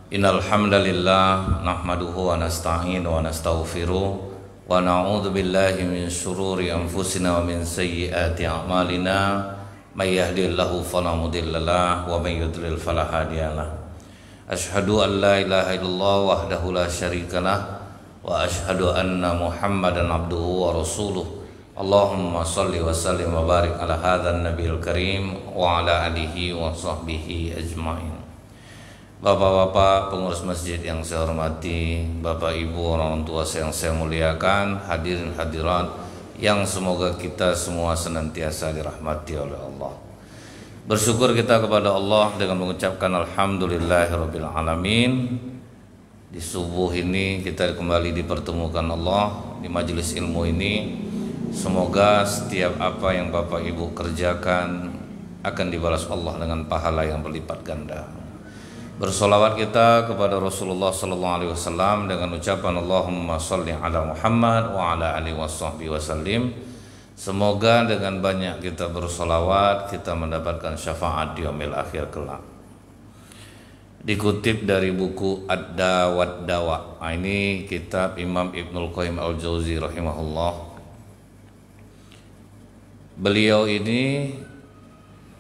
Innal hamdalillah nahmaduhu wa nasta'inu wa nastaghfiruh wa na'udzu billahi min shururi anfusina wa min sayyiati a'malina may yahdihillahu fala mudhillalah wa may yudlil fala hadiyalah. Asyhadu an la ilaha illallah wahdahu la syarikalah wa asyhadu anna Muhammadan abduhu wa rasuluh. Allahumma shalli wa sallim wa barik ala hadzal nabiyil karim wa ala alihi wa sahbihi ajmain. Bapak-bapak pengurus masjid yang saya hormati, Bapak Ibu orang tua yang saya muliakan, hadirin hadirat yang semoga kita semua senantiasa dirahmati oleh Allah. Bersyukur kita kepada Allah dengan mengucapkan alhamdulillahirabbil alamin. Di subuh ini kita kembali dipertemukan Allah di majelis ilmu ini. Semoga setiap apa yang Bapak Ibu kerjakan akan dibalas Allah dengan pahala yang berlipat ganda. Bersolawat kita kepada Rasulullah sallallahu alaihi wasallam dengan ucapan Allahumma shalli ala Muhammad wa ala alihi washabbihi wasallim. Semoga dengan banyak kita bersolawat kita mendapatkan syafaat di yaumil akhir kelak. Dikutip dari buku Ad-Da wad-Dawa. Ini kitab Imam Ibnul Qayyim Al-Jauzi rahimahullah. Beliau ini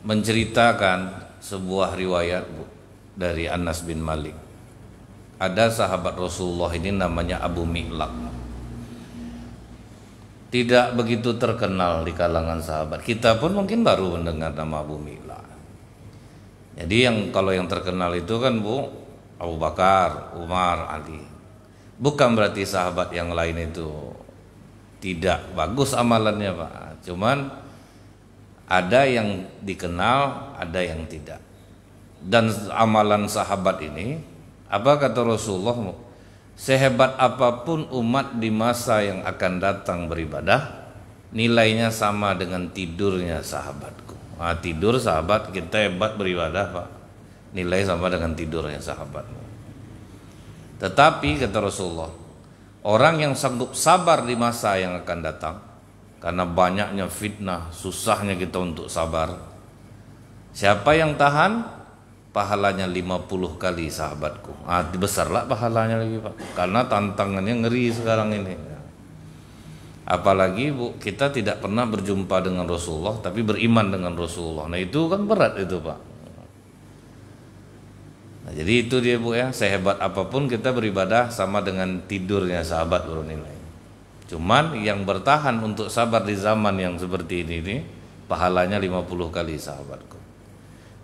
menceritakan sebuah riwayat dari Anas bin Malik. Ada sahabat Rasulullah ini namanya Abu Mi'laq. Tidak begitu terkenal di kalangan sahabat. Kita pun mungkin baru mendengar nama Abu Mi'laq. Jadi kalau yang terkenal itu kan Abu Bakar, Umar, Ali. Bukan berarti sahabat yang lain itu tidak bagus amalannya, Pak. Cuman ada yang dikenal, ada yang tidak. Dan amalan sahabat ini, apa kata Rasulullah, sehebat apapun umat di masa yang akan datang beribadah, nilainya sama dengan tidurnya sahabatku. Tidur sahabat kita hebat beribadah, Pak, nilai sama dengan tidurnya sahabatmu. Tetapi kata Rasulullah, orang yang sanggup sabar di masa yang akan datang, karena banyaknya fitnah, susahnya kita untuk sabar, siapa yang tahan, pahalanya 50 kali sahabatku. Besarlah pahalanya lagi, Pak. Karena tantangannya ngeri sekarang ini. Apalagi kita tidak pernah berjumpa dengan Rasulullah tapi beriman dengan Rasulullah. Nah itu kan berat itu, Pak. Nah, jadi itu dia, Bu, ya. Sehebat apapun kita beribadah sama dengan tidurnya sahabat bernilai. Cuman yang bertahan untuk sabar di zaman yang seperti ini pahalanya 50 kali sahabatku.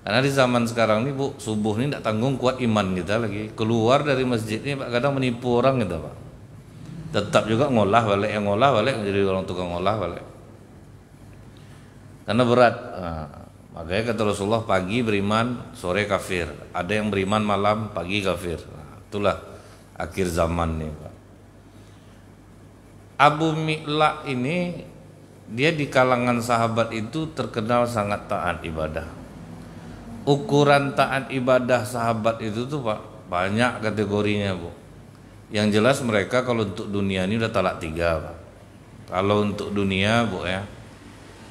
Karena di zaman sekarang ini, Bu, subuh ini tidak tanggung kuat iman kita lagi. Keluar dari masjid ini, Pak, kadang menipu orang gitu, Pak. Tetap juga ngolah balik, yang ngolah balik menjadi orang tukang ngolah balik. Karena berat. Makanya kata Rasulullah, pagi beriman, sore kafir. Ada yang beriman malam, pagi kafir. Itulah akhir zaman nih, Pak. Abu Mi'laq ini, dia di kalangan sahabat itu terkenal sangat taat ibadah. Ukuran taat ibadah sahabat itu tuh, Pak, banyak kategorinya, Bu. Yang jelas mereka kalau untuk dunia ini udah talak 3, Pak. Kalau untuk dunia, Bu, ya,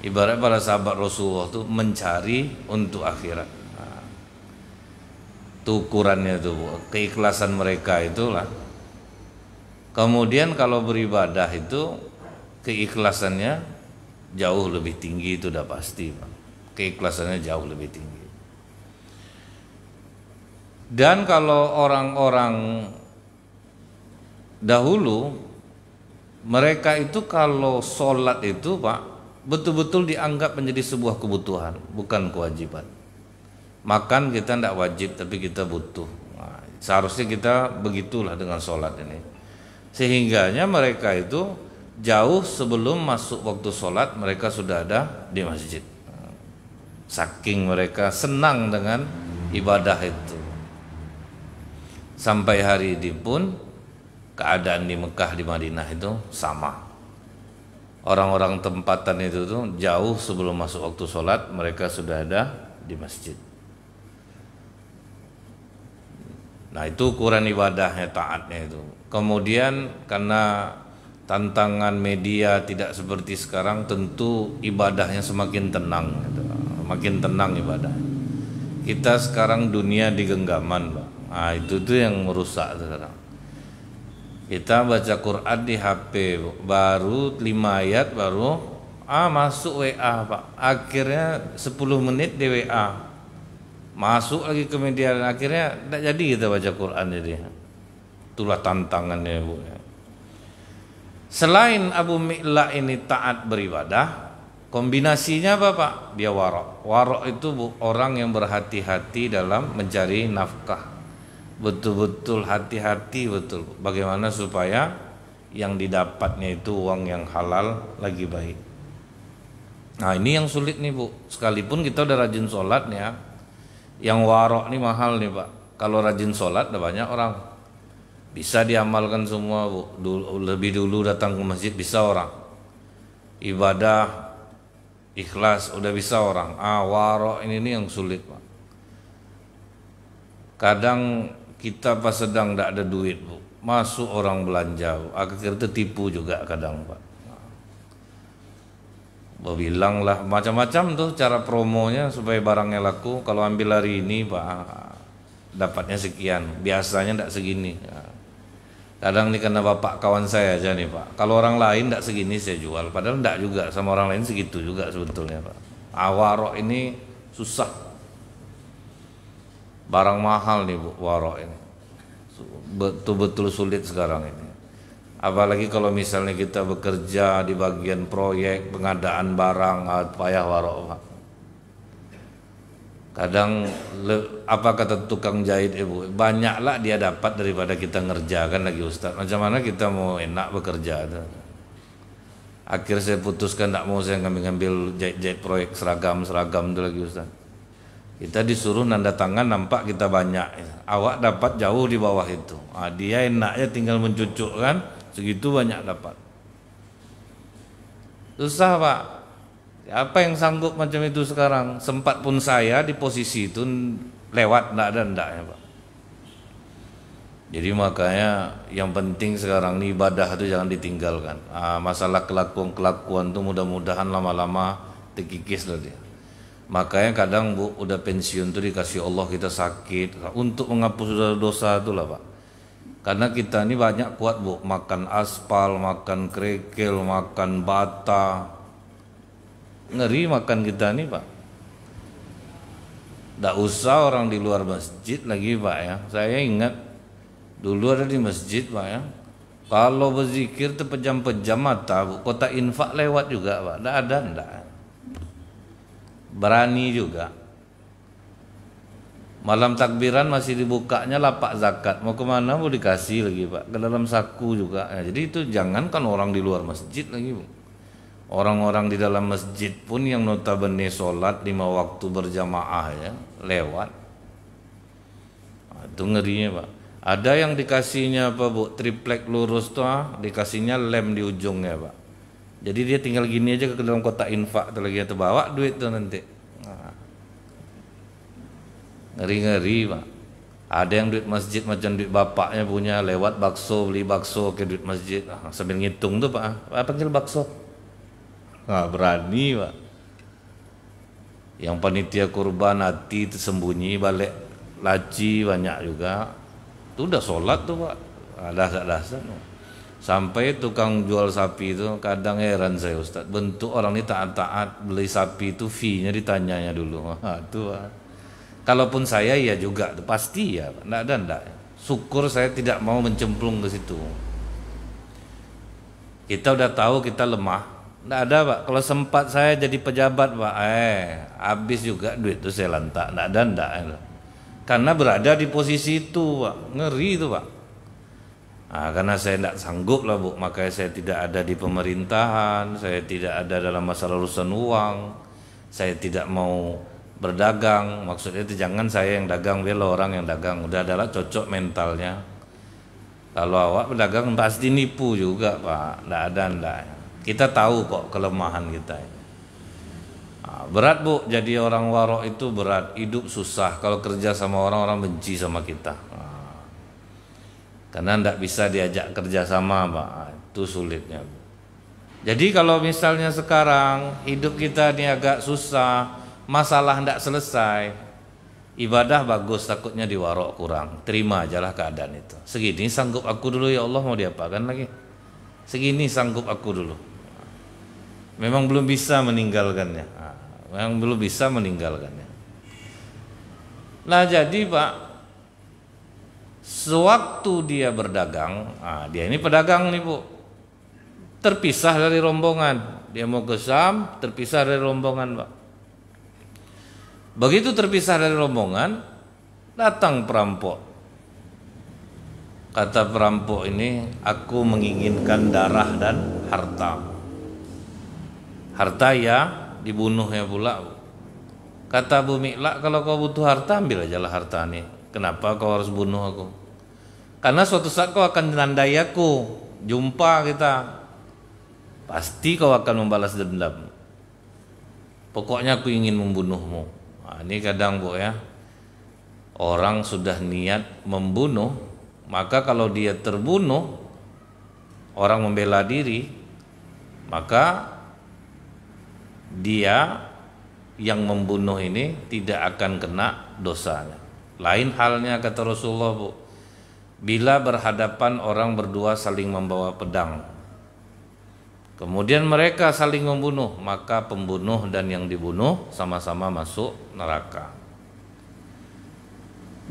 ibarat para sahabat Rasulullah tuh mencari untuk akhirat. Itu ukurannya tuh, Bu. Keikhlasan mereka itulah. Kemudian kalau beribadah itu keikhlasannya jauh lebih tinggi, itu udah pasti, Pak. Keikhlasannya jauh lebih tinggi. Dan kalau orang-orang dahulu, mereka itu kalau sholat itu, Pak, betul-betul dianggap menjadi sebuah kebutuhan, bukan kewajiban. Makan kita tidak wajib, tapi kita butuh. Seharusnya kita begitulah dengan sholat ini. Sehingganya mereka itu jauh sebelum masuk waktu sholat, mereka sudah ada di masjid. Saking mereka senang dengan ibadah itu. Sampai hari ini pun keadaan di Mekah, di Madinah itu sama. Orang-orang tempatan itu tuh jauh sebelum masuk waktu sholat mereka sudah ada di masjid. Nah itu ukuran ibadahnya, taatnya itu. Kemudian karena tantangan media tidak seperti sekarang, tentu ibadahnya semakin tenang gitu. Makin tenang ibadah. kita sekarang dunia di genggaman, Pak. Nah, itu tuh yang merusak sekarang. Kita baca Quran di HP, baru 5 ayat baru masuk WA, Pak. Akhirnya 10 menit di WA. Masuk lagi ke media, akhirnya tidak jadi kita baca Quran jadi. Itulah tantangannya, Bu. Selain Abu Mi'la ini taat beribadah, kombinasinya apa, Pak? Dia warok. Warok itu orang yang berhati-hati dalam mencari nafkah. Betul-betul hati-hati betul. Bagaimana supaya yang didapatnya itu uang yang halal lagi baik. Nah, ini yang sulit nih, Bu. Sekalipun kita udah rajin sholat nih ya, yang warok nih mahal nih, Pak. Kalau rajin sholat udah banyak orang. Bisa diamalkan semua, Bu. Lebih dulu datang ke masjid bisa orang. Ibadah ikhlas udah bisa orang. Warok ini nih yang sulit, Pak. Kadang kita pas sedang tidak ada duit, Bu, masuk orang belanja, Bu. Akhirnya tertipu juga kadang, Pak. Bilang lah macam-macam tuh cara promonya supaya barangnya laku. Kalau ambil hari ini, Pak, dapatnya sekian. Biasanya tidak segini. Kadang ini karena bapak kawan saya aja nih, Pak. Kalau orang lain tidak segini saya jual. Padahal tidak juga, sama orang lain segitu juga sebetulnya, Pak. Warok ini susah. Barang mahal nih, Bu, warok ini. Betul-betul sulit sekarang ini. Apalagi kalau misalnya kita bekerja di bagian proyek pengadaan barang, payah warok, Pak. Kadang apa kata tukang jahit, Ibu, banyaklah dia dapat daripada kita ngerjakan lagi, Ustaz. Macam mana kita mau enak bekerja? Akhirnya saya putuskan tidak mau saya ngambil jahit-jahit proyek seragam itu lagi, Ustaz. Kita disuruh nanda tangan, nampak kita banyak. Awak dapat jauh di bawah itu. Dia enaknya tinggal mencucuk kan, segitu banyak dapat. Susah, Pak. Apa yang sanggup macam itu sekarang? Sempat pun saya di posisi itu lewat, tidak ada ndaknya, Pak. Jadi makanya yang penting sekarang ini ibadah itu jangan ditinggalkan. Masalah kelakuan-kelakuan itu mudah-mudahan lama-lama terkikis lah dia. Makanya kadang, Bu, udah pensiun tuh dikasih Allah kita sakit untuk menghapus dosa itulah, Pak. Karena kita ini banyak kuat, Bu, makan aspal, makan kerikil, makan bata. Ngeri makan kita nih, Pak. Tidak usah orang di luar masjid lagi, Pak ya. Saya ingat dulu ada di masjid, Pak ya. Kalau berzikir terpejam-pejam mata, Bu, kota infak lewat juga, Pak. Tidak ada, tidak. Berani juga. Malam takbiran masih dibukanya lapak zakat. Mau kemana mau dikasih lagi, Pak. Ke dalam saku juga. Jadi itu jangankan orang di luar masjid lagi, Bu. Orang-orang di dalam masjid pun yang notabene sholat 5 waktu berjamaah ya, lewat. Itu ngerinya, Pak. Ada yang dikasihnya apa, Bu? Triplek lurus tuh, dikasihnya lem di ujungnya, Pak. Jadi dia tinggal gini aja ke dalam kotak infak tuh lagi, atau bawa duit tuh nanti. Ngeri-ngeri, Pak. Ada yang duit masjid macam duit bapaknya punya, lewat bakso, beli bakso ke duit masjid. Sambil ngitung tuh, Pak. Panggil bakso. Berani, Pak. Yang panitia kurban hati tersembunyi balik laci banyak juga. Itu udah sholat tuh, Pak. Dasar-dasar. Sampai tukang jual sapi itu kadang heran saya, Ustaz. Bentuk orang ini taat-taat beli sapi itu fee-nya ditanyanya dulu. Itu, Pak. Kalaupun saya ya juga, pasti ya, Pak. Nggak. Syukur saya tidak mau mencemplung ke situ. Kita udah tahu kita lemah. Nggak ada, Pak. Kalau sempat saya jadi pejabat, Pak, habis juga duit itu saya lantak. Nggak ada. Karena berada di posisi itu, Pak. Ngeri itu, Pak. Karena saya tidak sanggup lah, Bu. Makanya saya tidak ada di pemerintahan. Saya tidak ada dalam masalah urusan uang. Saya tidak mau berdagang. Maksudnya itu jangan saya yang dagang, biar orang yang dagang. Udah adalah cocok mentalnya. Kalau awak berdagang pasti nipu juga, Pak. Nggak ada. Kita tahu kok kelemahan kita. Berat, Bu, jadi orang warok itu berat. Hidup susah. Kalau kerja sama orang benci sama kita. Karena tidak bisa diajak kerja sama, Pak. Itu sulitnya, Bu. Jadi kalau misalnya sekarang hidup kita ini agak susah, masalah tidak selesai, Ibadah bagus, takutnya diwarok kurang. Terima ajalah keadaan itu. Segini sanggup aku dulu ya Allah, mau diapakan lagi? Segini sanggup aku dulu. Memang belum bisa meninggalkannya. Memang belum bisa meninggalkannya. Nah jadi Pak, sewaktu dia berdagang, dia ini pedagang nih Bu, terpisah dari rombongan. Dia mau ke Syam, terpisah dari rombongan Pak. Begitu terpisah dari rombongan, datang perampok. Kata perampok ini, aku menginginkan darah dan harta. Harta ya, dibunuhnya pula. Kata Abu Mi'laq, kalau kau butuh harta, ambil aja lah harta ini. Kenapa kau harus bunuh aku? Karena suatu saat kau akan menandai aku. Jumpa kita. Pasti kau akan membalas dendam. Pokoknya aku ingin membunuhmu. Nah, ini kadang Bu ya, orang sudah niat membunuh, maka kalau dia terbunuh, orang membela diri, maka dia yang membunuh ini tidak akan kena dosanya. Lain halnya kata Rasulullah Bu, bila berhadapan orang berdua saling membawa pedang, kemudian mereka saling membunuh, maka pembunuh dan yang dibunuh sama-sama masuk neraka.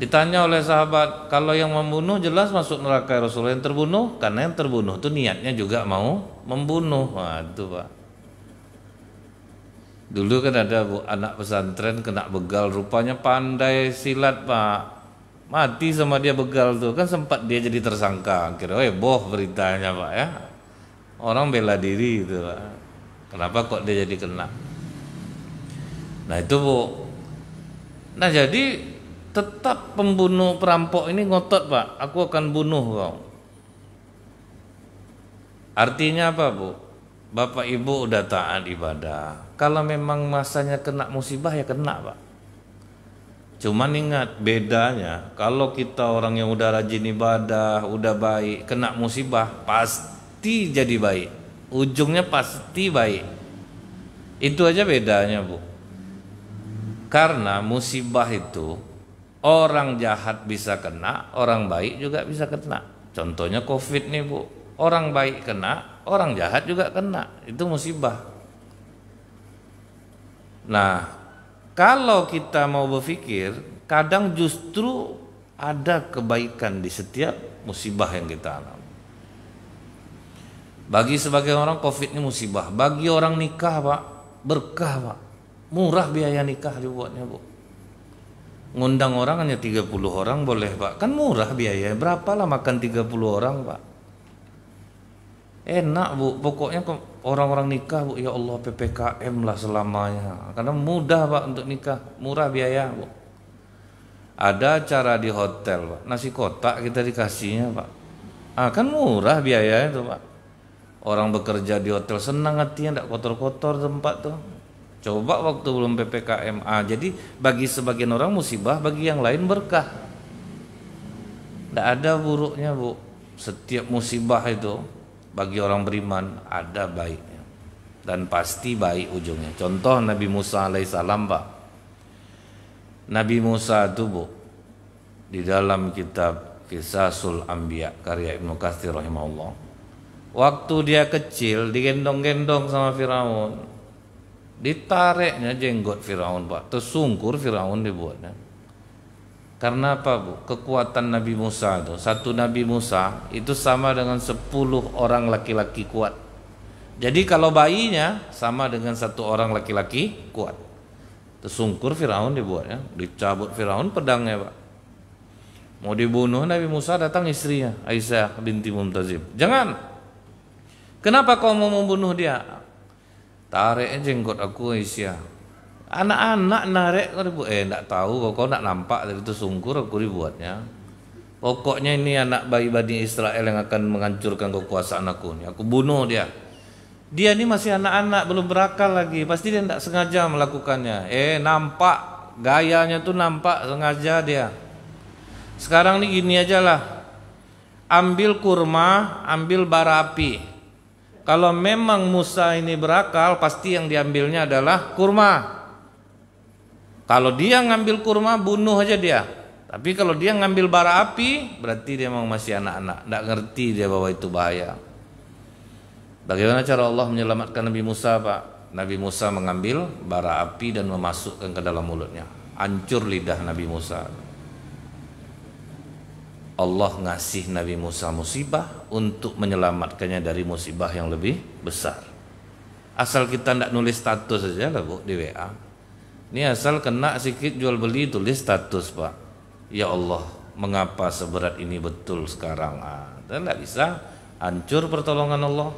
Ditanya oleh sahabat, kalau yang membunuh jelas masuk neraka Rasulullah, yang terbunuh? Karena yang terbunuh itu niatnya juga mau membunuh. Wah itu Pak. Dulu kan ada Bu, anak pesantren kena begal, rupanya pandai silat Pak. Mati sama dia begal tuh, kan sempat dia jadi tersangka. Kira boh beritanya Pak ya. Orang bela diri gitu Pak. Kenapa kok dia jadi kena? Nah itu Bu. Nah jadi tetap pembunuh perampok ini ngotot Pak, aku akan bunuh kau. Artinya apa Bu? Bapak Ibu udah taat ibadah. Kalau memang masanya kena musibah ya kena Pak. Cuman ingat bedanya, kalau kita orang yang udah rajin ibadah, udah baik, kena musibah pasti jadi baik, ujungnya pasti baik. Itu aja bedanya Bu. Karena musibah itu orang jahat bisa kena, orang baik juga bisa kena. Contohnya COVID nih Bu, orang baik kena, orang jahat juga kena. Itu musibah. Nah, kalau kita mau berpikir, kadang justru ada kebaikan di setiap musibah yang kita alami. Bagi sebagian orang COVID ini musibah, bagi orang nikah Pak, berkah Pak. Murah biaya nikah dibuatnya Bu. Ngundang orang hanya 30 orang boleh Pak. Kan murah biaya. Berapalah makan 30 orang Pak. Enak Bu. Pokoknya orang-orang nikah Bu, ya Allah PPKM lah selamanya. Karena mudah Pak untuk nikah. Murah biaya Bu. Ada acara di hotel Pak. Nasi kotak kita dikasihnya Pak. Kan murah biaya itu Pak. Orang bekerja di hotel senang hatinya, tidak kotor-kotor tempat tuh. Coba waktu belum PPKM. Jadi bagi sebagian orang musibah, bagi yang lain berkah. Tidak ada buruknya Bu. Setiap musibah itu bagi orang beriman ada baiknya. Dan pasti baik ujungnya. Contoh Nabi Musa alaihissalam Pak. Nabi Musa itu Bu, di dalam kitab Qisasul Anbiya karya Ibnu Katsir rahimahullah, waktu dia kecil digendong-gendong sama Firaun, ditariknya jenggot Firaun Pak, tersungkur Firaun dibuatnya. Karena apa Bu? Kekuatan Nabi Musa itu, satu Nabi Musa itu sama dengan 10 orang laki-laki kuat. Jadi kalau bayinya sama dengan satu orang laki-laki kuat. Tersungkur Firaun dibuatnya, dicabut Firaun pedangnya Pak. Mau dibunuh Nabi Musa, datang istrinya Aisyah binti Mumtazib. Jangan. Kenapa kau mau membunuh dia? Tarik jenggot aku Aisyah. Anak-anak narik kau enggak tahu kau nak nampak dari itu sungkur aku dibuatnya. Pokoknya ini anak bayi Bani Israel yang akan menghancurkan kekuasaan aku. Aku bunuh dia. Dia ini masih anak-anak, belum berakal lagi. Pasti dia tidak sengaja melakukannya. Nampak gayanya tuh nampak sengaja dia. Sekarang nih gini aja lah. Ambil kurma, ambil bara api. Kalau memang Musa ini berakal, pasti yang diambilnya adalah kurma. Kalau dia ngambil kurma, bunuh aja dia. Tapi kalau dia ngambil bara api, berarti dia memang masih anak-anak, tidak ngerti dia bahwa itu bahaya. Bagaimana cara Allah menyelamatkan Nabi Musa, Pak? Nabi Musa mengambil bara api dan memasukkan ke dalam mulutnya. Hancur lidah Nabi Musa. Allah ngasih Nabi Musa musibah untuk menyelamatkannya dari musibah yang lebih besar. Asal kita tidak nulis status saja lah, Bu, di WA. Ini asal kena sikit jual beli, tulis status, Pak. Ya Allah, mengapa seberat ini betul sekarang? Dan tidak bisa, hancur pertolongan Allah.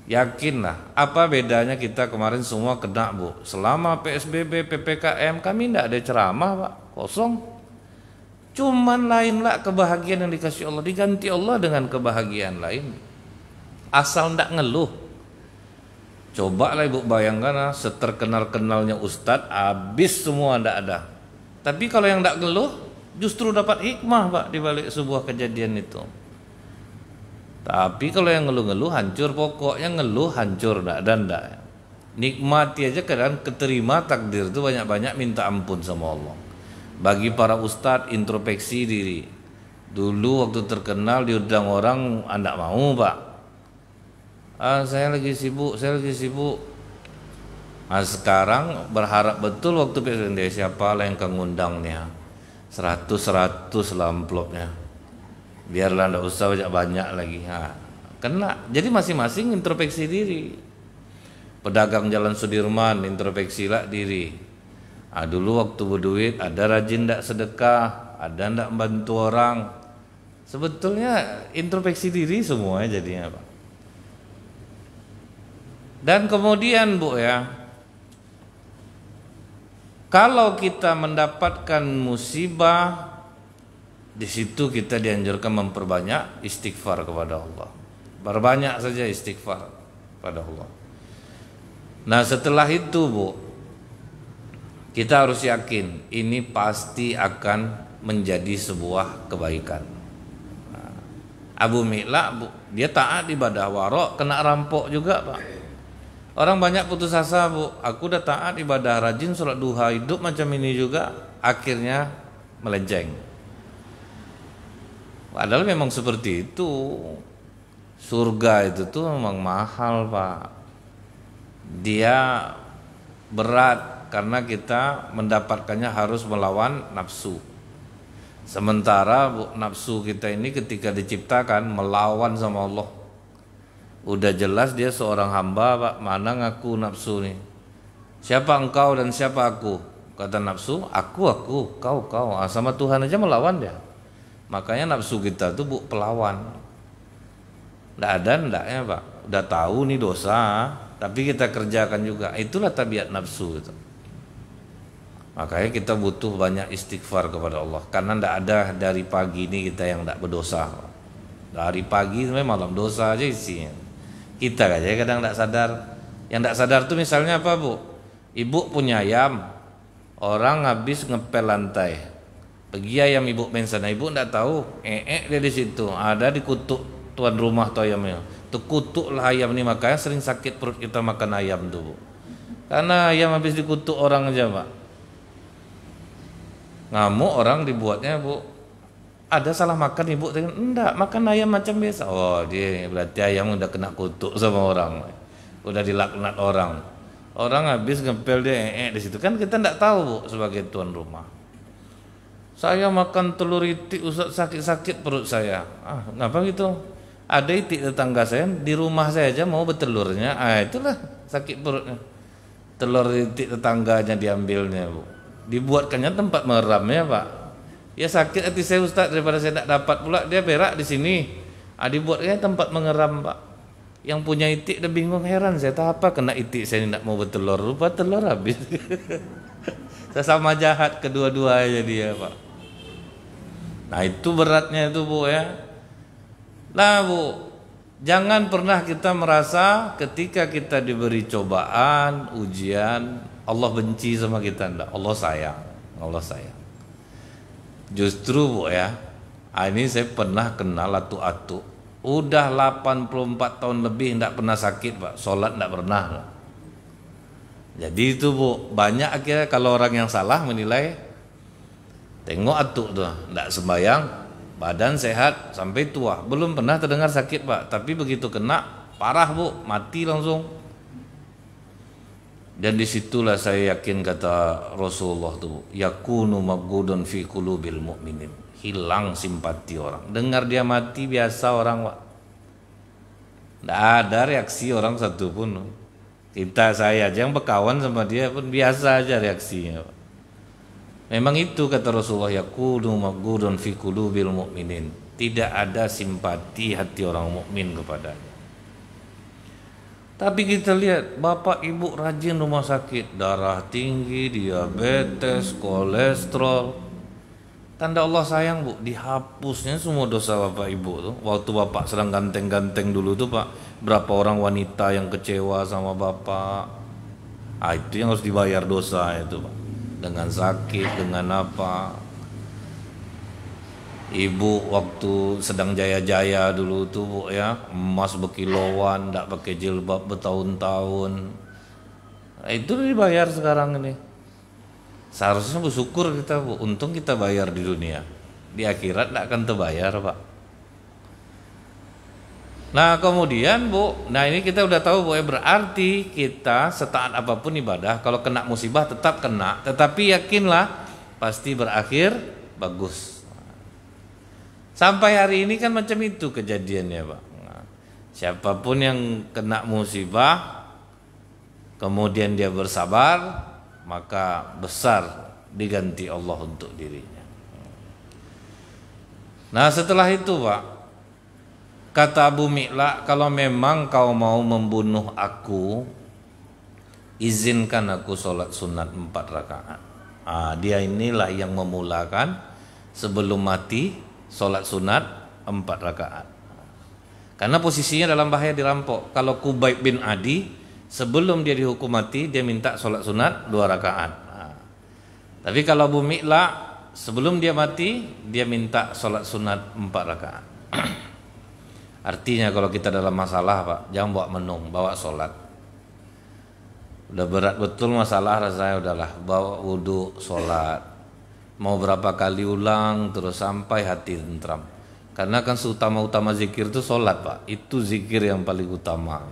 Yakinlah, apa bedanya kita kemarin semua kena, Bu? Selama PSBB, PPKM, kami tidak ada ceramah, Pak. Kosong. Cuman lainlah kebahagiaan yang dikasih Allah, diganti Allah dengan kebahagiaan lain. Asal tidak ngeluh. Coba lah Ibu bayangkan, seterkenal-kenalnya Ustadz, habis semua tidak ada. Tapi kalau yang tidak ngeluh, justru dapat hikmah, Pak, di balik sebuah kejadian itu. Tapi kalau yang ngeluh-ngeluh, hancur. Pokoknya ngeluh, hancur, dan tidak. Nikmati aja kadang keterima takdir itu, banyak-banyak minta ampun sama Allah. Bagi para ustadz, introspeksi diri. Dulu waktu terkenal diundang orang, anda mau, Pak. Saya lagi sibuk. Nah, sekarang berharap betul waktu PSBB, siapa lah yang ngundangnya. 100 lah amplopnya. Biarlah tidak usah banyak lagi. Kena. Jadi masing-masing introspeksi diri. Pedagang Jalan Sudirman, introspeksilah diri. Dulu waktu berduit, ada rajin tidak sedekah, ada tidak membantu orang. Sebetulnya introspeksi diri semuanya jadinya, Pak. Dan kemudian, Bu, ya, kalau kita mendapatkan musibah, di situ kita dianjurkan memperbanyak istighfar kepada Allah. Perbanyak saja istighfar kepada Allah. Nah, setelah itu, Bu, kita harus yakin ini pasti akan menjadi sebuah kebaikan. Abu Mi'la, Bu, dia taat ibadah warok, kena rampok juga, Pak. Orang banyak putus asa, Bu. Aku udah taat ibadah, rajin sholat duha, hidup macam ini juga, akhirnya melenceng. Padahal memang seperti itu. Surga itu tuh memang mahal, Pak. Dia berat karena kita mendapatkannya harus melawan nafsu. Sementara, Bu, nafsu kita ini ketika diciptakan melawan sama Allah. Udah jelas dia seorang hamba, Pak. Mana ngaku nafsu nih? Siapa engkau dan siapa aku? Kata nafsu, aku, kau. Sama Tuhan aja melawan dia. Makanya nafsu kita tuh, Bu, pelawan. Nggak ada ndaknya, Pak. Udah tahu nih dosa, tapi kita kerjakan juga. Itulah tabiat nafsu itu. Makanya kita butuh banyak istighfar kepada Allah. Karena nggak ada dari pagi ini kita yang nggak berdosa. Dari pagi sampai malam dosa aja isinya. Kita aja kadang tidak sadar. Yang tidak sadar tuh misalnya apa, Bu? Ibu punya ayam, orang habis ngepel lantai, pergi ayam ibu main sana, ibu tidak tahu, dia di situ, ada dikutuk tuan rumah atau ayamnya, tuh kutuklah ayam ini, makanya sering sakit perut kita makan ayam tuh, Bu. Karena ayam habis dikutuk orang aja, Pak. Ngamuk orang dibuatnya, Bu. Ada salah makan ibu, enggak, makan ayam macam biasa. Oh, dia berarti ayam udah kena kutuk sama orang, udah dilaknat orang. Orang habis ngepel dia di situ, kan kita enggak tahu, Bu, sebagai tuan rumah. Saya makan telur itik, Ustaz, sakit-sakit perut saya. Ngapa gitu? Ada itik tetangga saya di rumah saya aja mau bertelurnya, itulah sakit perutnya. Telur itik tetangganya diambilnya, Bu. Dibuatkannya tempat meramnya, Pak. Ya sakit hati saya, Ustaz, daripada saya tidak dapat pula dia berak di sini. Dibuatnya tempat mengeram, Pak. Yang punya itik udah bingung, heran saya, tak apa kena itik saya tidak mau bertelur, rupa telur habis. Sesama jahat kedua-duanya dia, Pak. Nah, itu beratnya itu, Bu, ya. Nah, Bu, jangan pernah kita merasa ketika kita diberi cobaan, ujian, Allah benci sama kita. Enggak, Allah sayang. Allah sayang. Justru, Bu, ya, ini saya pernah kenal atu-atu, udah 84 tahun lebih tidak pernah sakit, Pak. Sholat tidak pernah. Jadi itu Bu, banyak akhirnya kalau orang yang salah menilai, tengok atuk tuh, enggak sembayang, badan sehat sampai tua, belum pernah terdengar sakit Pak, tapi begitu kena parah Bu, mati langsung. Dan disitulah saya yakin kata Rasulullah tuh, yakunu mabghudun fi qulubil mu'minin, hilang simpati orang. Dengar dia mati biasa orang Pak, enggak ada reaksi orang satu pun. Kita saya aja yang berkawan sama dia pun biasa aja reaksinya Pak. Memang itu kata Rasulullah, yakunu mabghudun fi qulubil mu'minin, tidak ada simpati hati orang mukmin kepadanya. Tapi kita lihat bapak ibu rajin rumah sakit, darah tinggi, diabetes, kolesterol. Tanda Allah sayang Bu, dihapusnya semua dosa bapak ibu tuh. Waktu bapak sedang ganteng-ganteng dulu tuh Pak, berapa orang wanita yang kecewa sama bapak. Itu yang harus dibayar dosa itu Pak. Dengan sakit, dengan apa. Ibu waktu sedang jaya-jaya dulu tuh Bu ya, emas berkilauan, enggak pakai jilbab bertahun-tahun. Itu dibayar sekarang ini. Seharusnya bersyukur kita Bu, untung kita bayar di dunia. Di akhirat enggak akan terbayar Pak. Nah kemudian Bu, nah ini kita udah tahu Bu ya, berarti kita setaat apapun ibadah, kalau kena musibah tetap kena, tetapi yakinlah pasti berakhir bagus. Sampai hari ini kan macam itu kejadiannya Pak. Nah, siapapun yang kena musibah, kemudian dia bersabar, maka besar diganti Allah untuk dirinya. Nah setelah itu Pak, kata Abu Mi'la, kalau memang kau mau membunuh aku, izinkan aku sholat sunat 4 rakaat. Dia inilah yang memulakan sebelum mati sholat sunat 4 rakaat. Karena posisinya dalam bahaya dirampok. Kalau Qubayb bin Adi, sebelum dia dihukum mati, dia minta sholat sunat 2 rakaat. Tapi kalau Abu Mi'la, sebelum dia mati, dia minta sholat sunat 4 rakaat. Artinya kalau kita dalam masalah Pak, jangan bawa menung, bawa sholat. Udah berat betul masalah, rasanya udahlah, bawa wudhu, sholat. Mau berapa kali ulang terus sampai hati tentram. Karena kan seutama-utama zikir itu sholat Pak, itu zikir yang paling utama.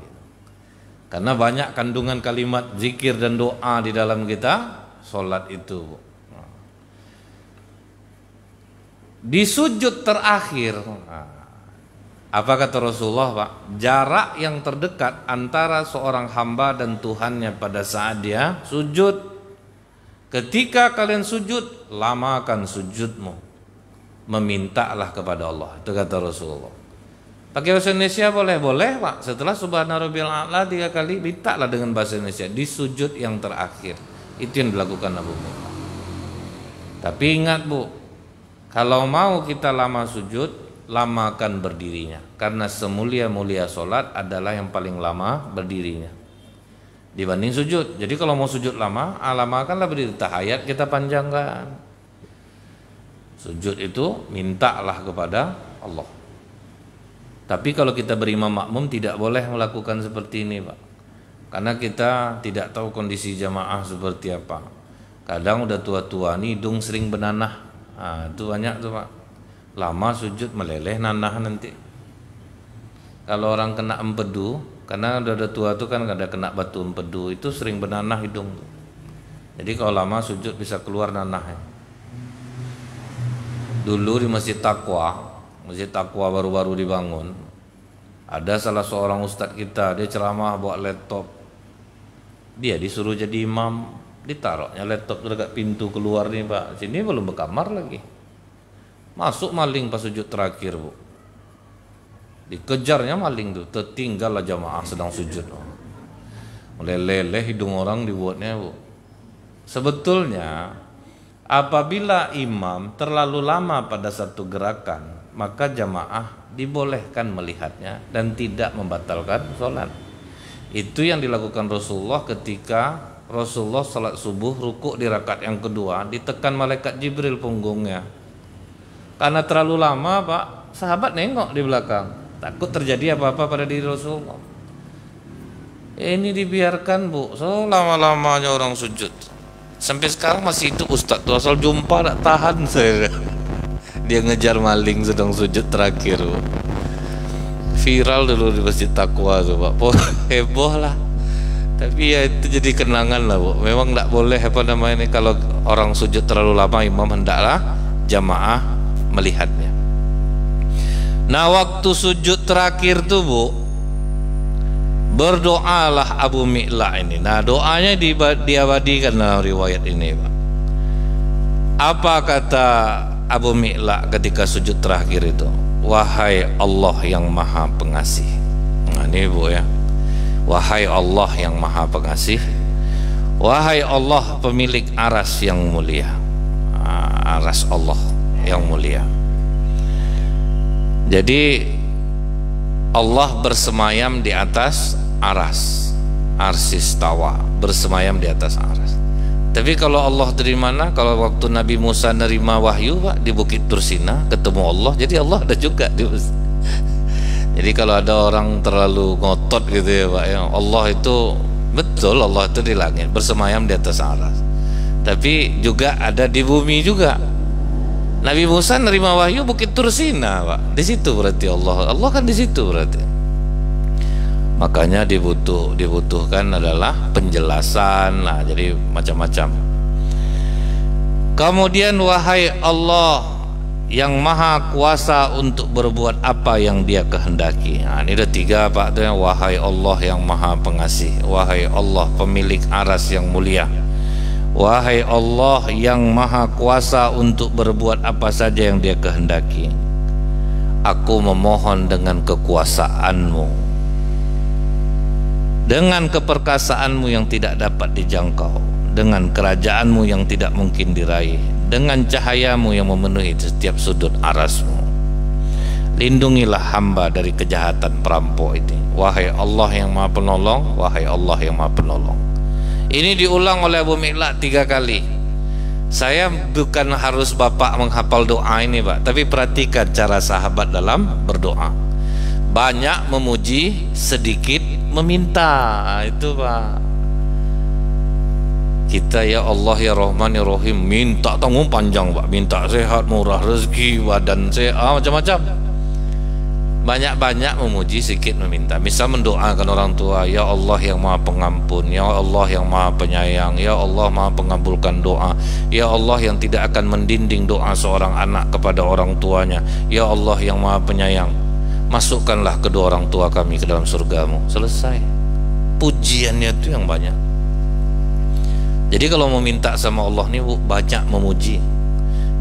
Karena banyak kandungan kalimat zikir dan doa di dalam kita, sholat itu. Di sujud terakhir, apa kata Rasulullah Pak? Jarak yang terdekat antara seorang hamba dan Tuhannya pada saat dia sujud. Ketika kalian sujud, lamakan sujudmu, memintalah kepada Allah. Itu kata Rasulullah. Pakai bahasa Indonesia boleh? Boleh Pak. Setelah Subhana Rabbiyal A'la 3 kali, mintalah dengan bahasa Indonesia di sujud yang terakhir. Itu yang dilakukan Abu Bakar. Tapi ingat Bu, kalau mau kita lama sujud, lamakan berdirinya. Karena semulia-mulia sholat adalah yang paling lama berdirinya dibanding sujud. Jadi kalau mau sujud lama, lamakanlah berdiri. Tahiyat kita panjangkan. Sujud itu mintalah kepada Allah. Tapi kalau kita berimam makmum tidak boleh melakukan seperti ini Pak. Karena kita tidak tahu kondisi jamaah seperti apa. Kadang udah tua-tua nih, hidung sering benanah. Itu banyak tuh Pak. Lama sujud meleleh nanah nanti. Kalau orang kena empedu, karena udah tua tuh kan ada kena batu empedu, itu sering benanah hidung. Jadi kalau lama sujud bisa keluar nanahnya. Dulu di Masjid Taqwa baru-baru dibangun, ada salah seorang ustadz kita, dia ceramah bawa laptop. Dia disuruh jadi imam, ditaruhnya laptop dekat pintu keluar nih Pak. Sini belum berkamar lagi. Masuk maling pas sujud terakhir Bu. Dikejarnya maling tuh, tertinggallah jamaah sedang sujud. Meleleh hidung orang dibuatnya Bu. Sebetulnya apabila imam terlalu lama pada satu gerakan, maka jamaah dibolehkan melihatnya dan tidak membatalkan sholat. Itu yang dilakukan Rasulullah ketika Rasulullah sholat subuh rukuk di rakaat yang kedua, ditekan malaikat Jibril punggungnya. Karena terlalu lama Pak, sahabat nengok di belakang, takut terjadi apa-apa pada diri Rasulullah. Ini dibiarkan Bu, selama-lamanya orang sujud. Sampai sekarang masih itu Ustadz tuh, asal jumpa tak tahan saya. Dia ngejar maling sedang sujud terakhir Bu. Viral dulu di Masjid Taqwa tuh Pak. Heboh lah. Tapi ya itu jadi kenangan lah Bu. Memang tidak boleh apa namanya ini, kalau orang sujud terlalu lama imam hendaklah jamaah melihatnya. Nah waktu sujud terakhir tuh Bu, berdoalah Abu Mi'la ini. Nah doanya diabadikan dalam riwayat ini Pak. Apa kata Abu Mi'la ketika sujud terakhir itu? Wahai Allah yang maha pengasih. Nah ini Bu ya, wahai Allah yang maha pengasih, wahai Allah pemilik aras yang mulia. Aras Allah yang mulia. Jadi Allah bersemayam di atas aras, arsistawa, bersemayam di atas aras. Tapi kalau Allah dari mana? Kalau waktu Nabi Musa nerima wahyu Pak di Bukit Tursina ketemu Allah, jadi Allah ada juga di Jadi kalau ada orang terlalu ngotot gitu ya Pak ya, Allah itu betul, Allah itu di langit bersemayam di atas aras, tapi juga ada di bumi juga. Nabi Musa nerima wahyu Bukit Tursina Pak, di situ berarti Allah kan di situ berarti. Makanya dibutuhkan adalah penjelasan. Nah, jadi macam-macam. Kemudian wahai Allah yang maha kuasa untuk berbuat apa yang Dia kehendaki. Nah, ini ada tiga Pak, wahai Allah yang maha pengasih, wahai Allah pemilik aras yang mulia, wahai Allah yang maha kuasa untuk berbuat apa saja yang Dia kehendaki. Aku memohon dengan kekuasaan-Mu, dengan keperkasaanmu yang tidak dapat dijangkau, dengan kerajaanmu yang tidak mungkin diraih, dengan cahayamu yang memenuhi setiap sudut arasmu. Lindungilah hamba dari kejahatan perampok ini. Wahai Allah yang maha penolong, wahai Allah yang maha penolong. Ini diulang oleh Abu Mi'la 3 kali. Saya bukan harus Bapak menghafal doa ini Pak, tapi perhatikan cara sahabat dalam berdoa. Banyak memuji, sedikit meminta. Itu Pak. Kita ya Allah ya Rahman ya Rahim, minta tanggung panjang Pak, minta sehat, murah rezeki, badan sehat, macam-macam. Banyak-banyak memuji, sedikit meminta. Misal mendoakan orang tua, ya Allah yang maha pengampun, ya Allah yang maha penyayang, ya Allah maha pengabulkan doa, ya Allah yang tidak akan mendinding doa seorang anak kepada orang tuanya, ya Allah yang maha penyayang, masukkanlah kedua orang tua kami ke dalam surgamu. Selesai. Pujiannya itu yang banyak. Jadi kalau mau minta sama Allah nih Bu, banyak memuji.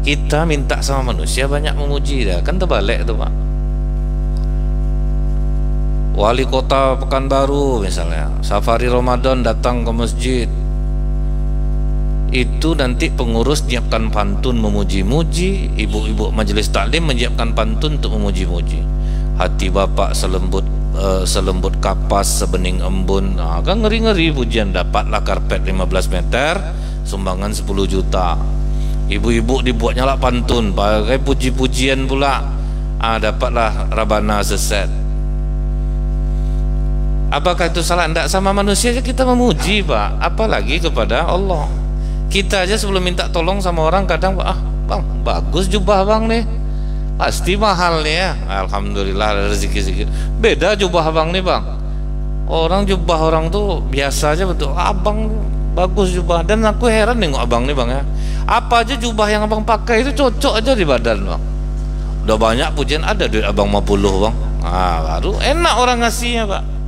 Kita minta sama manusia banyak memuji dah, kan terbalik tuh Pak. Wali kota Pekanbaru misalnya, safari Ramadan datang ke masjid, itu nanti pengurus menyiapkan pantun memuji-muji, ibu-ibu majelis taklim menyiapkan pantun untuk memuji-muji. Hati Bapak selembut kapas sebening embun. Kan ngeri-ngeri pujian. Dapatlah karpet 15 meter, sumbangan 10 juta. Ibu-ibu dibuatnya lah pantun pakai puji-pujian pula. Dapatlah rabana seset. Apakah itu salah? Tidak, sama manusia aja kita memuji Pak, apalagi kepada Allah. Kita aja sebelum minta tolong sama orang kadang Bang bagus jubah Bang nih, pasti mahal nih ya. Alhamdulillah ada rezeki sedikit. Beda jubah Bang nih Bang, orang jubah orang tuh biasa aja betul. Abang bagus jubah, dan aku heran nengok Abang nih Bang ya, apa aja jubah yang Abang pakai itu cocok aja di badan Bang. Udah banyak pujian, ada duit Abang 50 Bang. Baru enak orang ngasihnya Pak.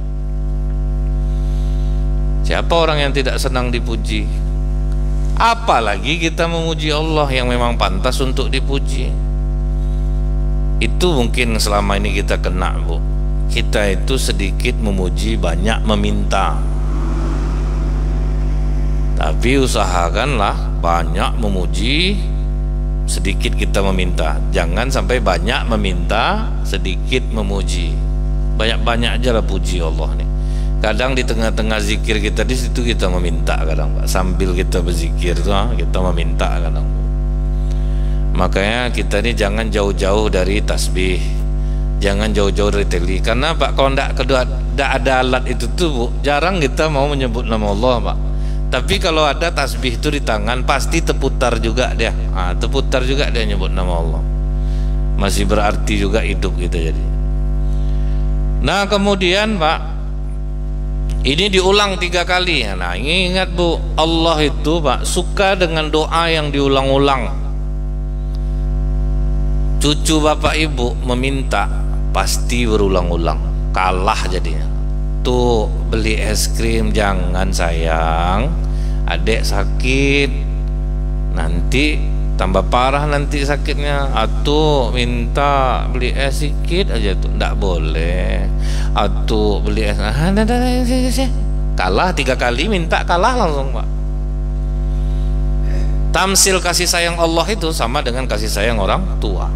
Siapa orang yang tidak senang dipuji? Apalagi kita memuji Allah yang memang pantas untuk dipuji. Itu mungkin selama ini kita kena Bu. Kita itu sedikit memuji, banyak meminta. Tapi usahakanlah banyak memuji, sedikit kita meminta. Jangan sampai banyak meminta, sedikit memuji. Banyak-banyak aja lah puji Allah nih. Kadang di tengah-tengah zikir kita di situ kita meminta kadang Pak. Sambil kita berzikir tuh kita meminta kadang. Makanya kita ini jangan jauh-jauh dari tasbih, Jangan jauh-jauh dari teli. Karena Pak, kalau tidak ada alat itu tuh Bu, jarang kita mau menyebut nama Allah Pak. Tapi kalau ada tasbih itu di tangan, pasti terputar juga dia. Terputar juga dia nyebut nama Allah. Masih berarti juga hidup gitu jadi. Nah kemudian Pak, ini diulang 3 kali. Nah ingat Bu, Allah itu Pak suka dengan doa yang diulang-ulang. Cucu bapak ibu meminta pasti berulang-ulang, kalah jadinya. Tuh beli es krim, jangan sayang, adek sakit, nanti tambah parah nanti sakitnya. Atuh minta beli es sedikit aja tuh, ndak boleh. Atuh beli es, kalah 3 kali minta, kalah langsung Pak. Tamsil kasih sayang Allah itu sama dengan kasih sayang orang tua.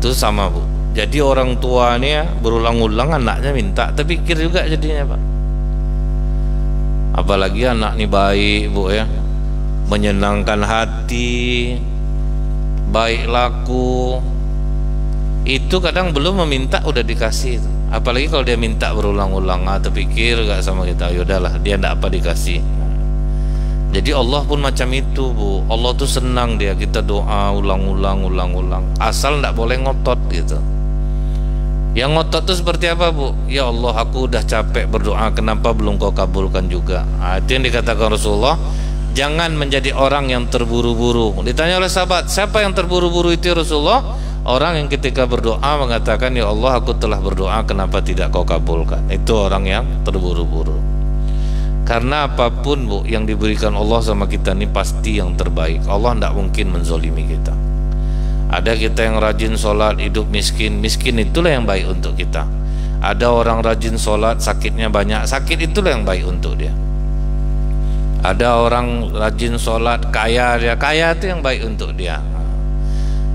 Itu sama Bu. Jadi orang tua ini ya, berulang-ulang anaknya minta, terpikir juga jadinya Pak. Apalagi anak ini baik Bu ya, menyenangkan hati, baik laku. Itu kadang belum meminta udah dikasih. Apalagi kalau dia minta berulang-ulang, terpikir gak sama kita, yaudahlah dia ndak apa dikasih. Jadi Allah pun macam itu Bu. Allah tuh senang dia kita doa ulang-ulang, asal ndak boleh ngotot gitu. Yang ngotot tuh seperti apa Bu? Ya Allah, aku udah capek berdoa, kenapa belum kau kabulkan juga? Itu yang dikatakan Rasulullah, jangan menjadi orang yang terburu-buru. Ditanya oleh sahabat, siapa yang terburu-buru itu Rasulullah? Orang yang ketika berdoa mengatakan, ya Allah, aku telah berdoa, kenapa tidak kau kabulkan? Itu orang yang terburu-buru. Karena apapun Bu yang diberikan Allah sama kita ini pasti yang terbaik. Allah tidak mungkin menzolimi kita. Ada kita yang rajin sholat, hidup miskin, miskin itulah yang baik untuk kita. Ada orang rajin sholat, sakitnya banyak, sakit itulah yang baik untuk dia. Ada orang rajin sholat, kaya, dia kaya itu yang baik untuk dia.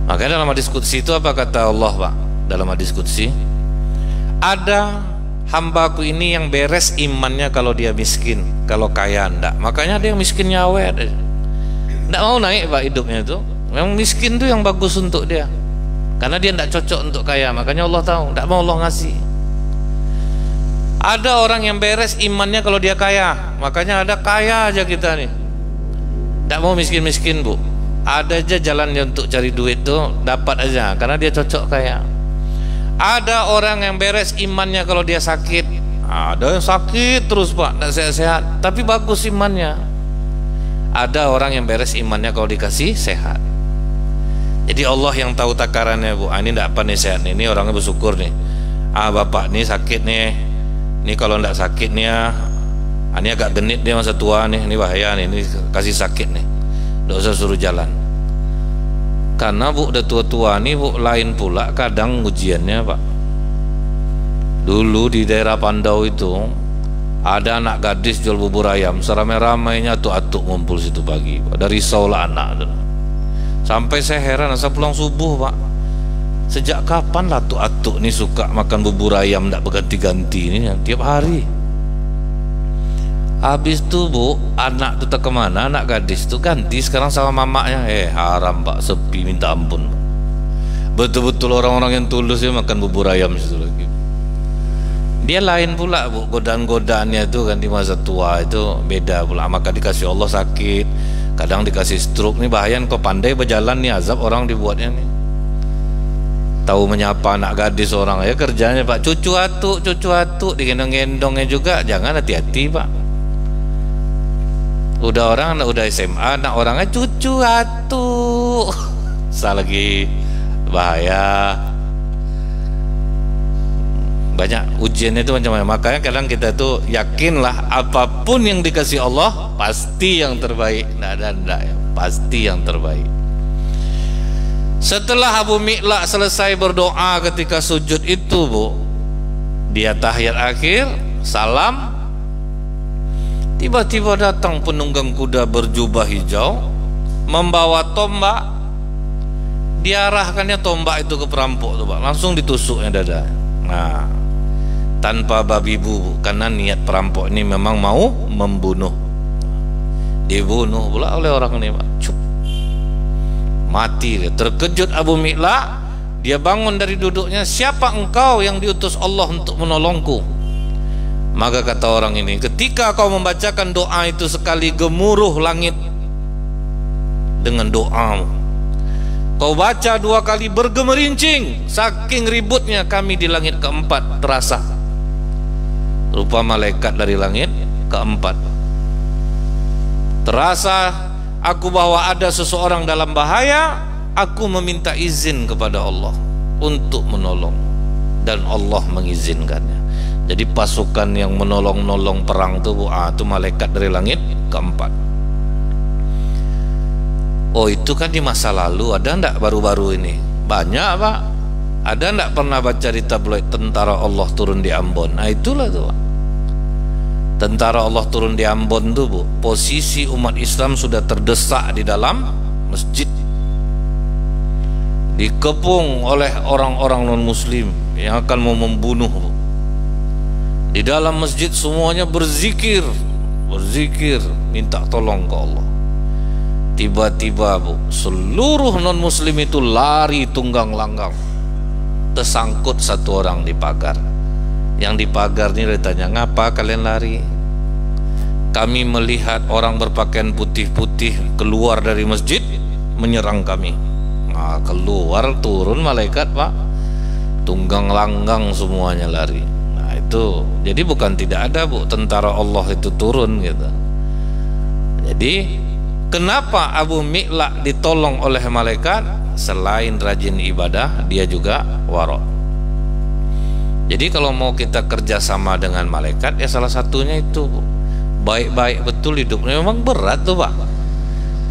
Makanya dalam hadis qudsi itu apa kata Allah Pak? Dalam hadis qudsi, ada hambaku ini yang beres imannya kalau dia miskin, kalau kaya enggak. Makanya ada yang miskinnya awet, enggak mau naik Pak hidupnya itu. Memang miskin itu yang bagus untuk dia, karena dia enggak cocok untuk kaya. Makanya Allah tahu, enggak mau Allah ngasih. Ada orang yang beres imannya kalau dia kaya. Makanya ada kaya aja kita nih, enggak mau miskin-miskin Bu. Ada aja jalannya untuk cari duit tuh, dapat aja karena dia cocok kaya. Ada orang yang beres imannya kalau dia sakit. Ada yang sakit terus Pak, tidak sehat-sehat, tapi bagus imannya. Ada orang yang beres imannya kalau dikasih sehat. Jadi Allah yang tahu takarannya Bu. Ini tidak apa nih sehat nih, ini orangnya bersyukur nih. Bapak nih sakit nih, ini kalau tidak sakit nih ya, ini agak genit dia masa tua nih, ini bahaya nih, ini kasih sakit nih, tidak usah suruh jalan. Karena Bu udah tua-tua nih Bu, lain pula kadang ujiannya Pak. Dulu di daerah Pandau itu ada anak gadis jual bubur ayam, seramai-ramainya atuk-atuk ngumpul situ pagi Pak. Dari Saulah anak sampai saya heran, saya pulang subuh Pak, sejak kapan lah atuk-atuk nih suka makan bubur ayam tidak berganti-ganti ini tiap hari. Habis itu Bu, anak itu kemana, anak gadis itu ganti sekarang sama mamaknya. Haram Pak, sepi minta ampun. Betul-betul orang-orang yang tulus ya makan bubur ayam situ lagi. Dia lain pula Bu, godaan-godaannya itu kan di masa tua itu beda pula. Maka dikasih Allah sakit, kadang dikasih stroke. Nih bahaya, kau pandai berjalan nih, azab orang dibuatnya nih. Tahu menyapa anak gadis orang ya kerjanya Pak, cucu atuk digendong-gendongnya juga, jangan, hati-hati Pak. Udah orang udah SMA, anak orangnya cucu atuk, salah lagi, bahaya. Banyak ujiannya itu macam-macam. Makanya kadang kita tuh yakinlah apapun yang dikasih Allah pasti yang terbaik. Nggak, pasti yang terbaik. Setelah Abu Mi'la selesai berdoa ketika sujud itu Bu, dia tahiyat akhir, salam, tiba-tiba datang penunggang kuda berjubah hijau membawa tombak. Diarahkannya tombak itu ke perampok tuh Pak, langsung ditusuknya dada. Nah, tanpa babi bu, karena niat perampok ini memang mau membunuh. Dibunuh pula oleh orang ini Pak. Mati dia. Terkejut Abu Mi'la, Dia bangun dari duduknya, siapa engkau yang diutus Allah untuk menolongku? Maka kata orang ini, ketika kau membacakan doa itu sekali, gemuruh langit dengan doamu. Kau baca 2 kali, bergemerincing, saking ributnya kami di langit keempat terasa rupa malaikat dari langit keempat. Terasa aku bahwa ada seseorang dalam bahaya, aku meminta izin kepada Allah untuk menolong, dan Allah mengizinkannya. Jadi pasukan yang menolong-nolong perang itu, itu malaikat dari langit keempat. Oh, itu kan di masa lalu. Ada enggak baru-baru ini? Banyak, Pak. Ada enggak pernah baca di tabloid tentara Allah turun di Ambon? Nah, itulah tuh, Pak. Tentara Allah turun di Ambon tuh, Bu, posisi umat Islam sudah terdesak di dalam masjid, dikepung oleh orang-orang non-muslim yang akan mau membunuh, Bu. Di dalam masjid semuanya berzikir, minta tolong ke Allah. Tiba-tiba, Bu, seluruh non-muslim itu lari tunggang langgang. Tersangkut satu orang di pagar. Yang di pagar ini ditanya, ngapa kalian lari? Kami melihat orang berpakaian putih-putih keluar dari masjid menyerang kami. Nah, keluar turun malaikat, Pak. Tunggang langgang semuanya lari. Nah, itu. Jadi bukan tidak ada, Bu, tentara Allah itu turun gitu. Jadi kenapa Abu Mi'la ditolong oleh malaikat? Selain rajin ibadah, dia juga wara'. Jadi kalau mau kita kerjasama dengan malaikat, ya salah satunya itu, Bu. Baik-baik betul hidupnya. Memang berat tuh, Pak.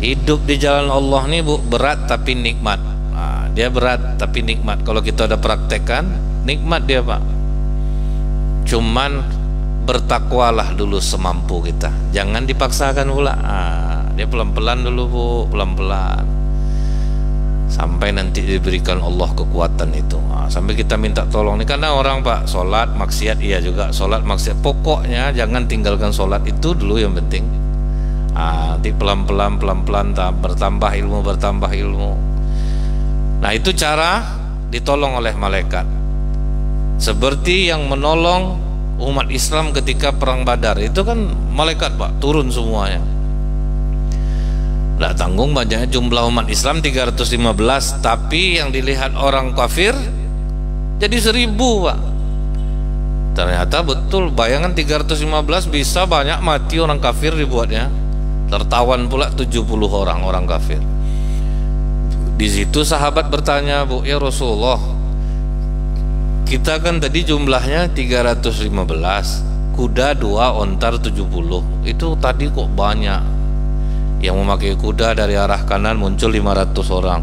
Hidup di jalan Allah nih, Bu, berat tapi nikmat. Nah, dia berat tapi nikmat. Kalau kita udah praktekkan, nikmat dia, Pak. Cuman bertakwalah dulu semampu kita. Jangan dipaksakan pula. Dia pelan-pelan dulu, Bu, pelan-pelan. Sampai nanti diberikan Allah kekuatan itu. Sampai kita minta tolong nih, karena orang, Pak, sholat maksiat, iya juga sholat maksiat. Pokoknya jangan tinggalkan sholat, itu dulu yang penting. Nanti pelan-pelan bertambah ilmu. Nah, itu cara ditolong oleh malaikat. Seperti yang menolong umat Islam ketika perang Badar, itu kan malaikat, Pak, turun semuanya. Nggak tanggung banyaknya jumlah umat Islam 315, tapi yang dilihat orang kafir jadi 1000, Pak. Ternyata betul, bayangan 315 bisa banyak mati orang kafir dibuatnya. Tertawan pula 70 orang kafir. Di situ sahabat bertanya, Bu, ya Rasulullah, kita kan tadi jumlahnya 315, kuda 2, ontar 70. Itu tadi kok banyak. Yang memakai kuda dari arah kanan muncul 500 orang,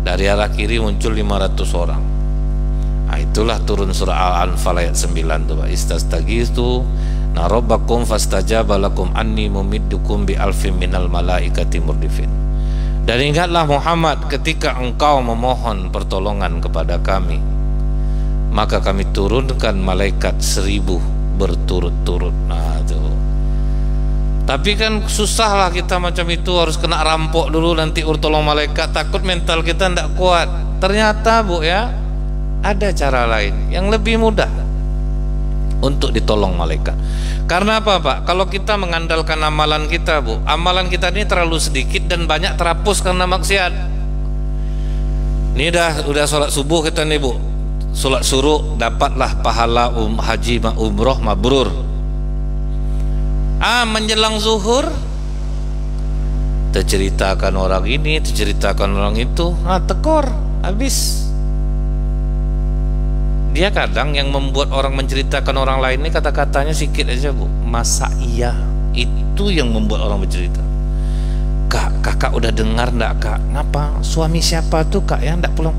dari arah kiri muncul 500 orang. Nah, itulah turun surah Al-Anfal ayat 9 tuh, Pak. Istastaghiitsu narabbakum fastajaba lakum anni mumiddukum bi alfin minal malaikati murdifin. Dan ingatlah Muhammad, ketika engkau memohon pertolongan kepada kami, maka kami turunkan malaikat 1000 berturut-turut. Nah, itu. Tapi kan susah lah kita macam itu, harus kena rampok dulu nanti tolong malaikat, takut mental kita tidak kuat. Ternyata, Bu, ya, ada cara lain yang lebih mudah untuk ditolong malaikat. Karena apa, Pak? Kalau kita mengandalkan amalan kita, Bu, amalan kita ini terlalu sedikit dan banyak terhapus karena maksiat. Ini udah sholat subuh kita nih, Bu, sholat suruh, dapatlah pahala haji umroh mabrur. Menjelang zuhur terceritakan orang ini, terceritakan orang itu, tekor, habis. Dia kadang yang membuat orang menceritakan orang lain ini kata-katanya sedikit aja, Bu. Masa iya? Itu yang membuat orang bercerita. Kakak udah dengar enggak, Kak? Ngapa? Suami siapa tuh, Kak, ya enggak pulang?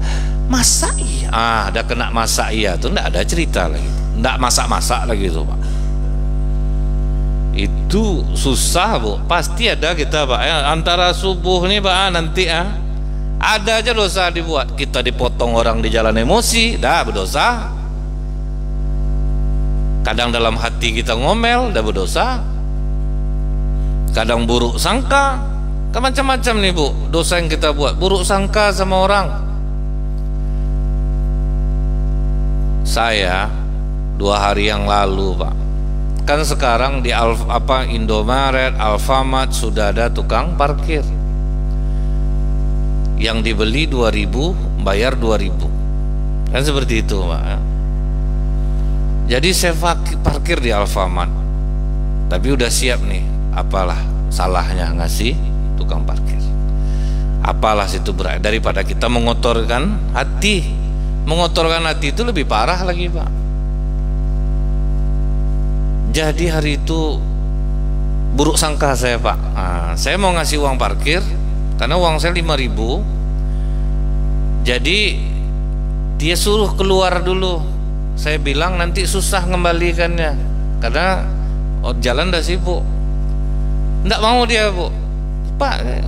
Masa iya? Udah kena masa iya tuh, enggak ada cerita lagi. Enggak masak-masak lagi tuh, Pak. Itu susah, Bu. Pasti ada kita, Pak, ya, antara subuh nih, Pak, nanti ada aja dosa dibuat. Kita dipotong orang di jalan emosi, dah berdosa. Kadang dalam hati kita ngomel, dah berdosa. Kadang buruk sangka, macam-macam nih, Bu, dosa yang kita buat. Buruk sangka sama orang. Saya 2 hari yang lalu, Pak, kan sekarang di Indomaret, Alfamart sudah ada tukang parkir. Yang dibeli 2.000, bayar 2.000. Kan seperti itu, Pak. Jadi saya parkir di Alfamart, tapi udah siap nih, apalah salahnya ngasih tukang parkir. Apalah situ berat daripada kita mengotorkan hati. Mengotorkan hati itu lebih parah lagi, Pak. Jadi hari itu buruk sangka saya, Pak. Saya mau ngasih uang parkir karena uang saya 5.000. Jadi dia suruh keluar dulu. Saya bilang nanti susah ngembalikannya karena jalan dah sibuk. Nggak mau dia, Bu. Pak,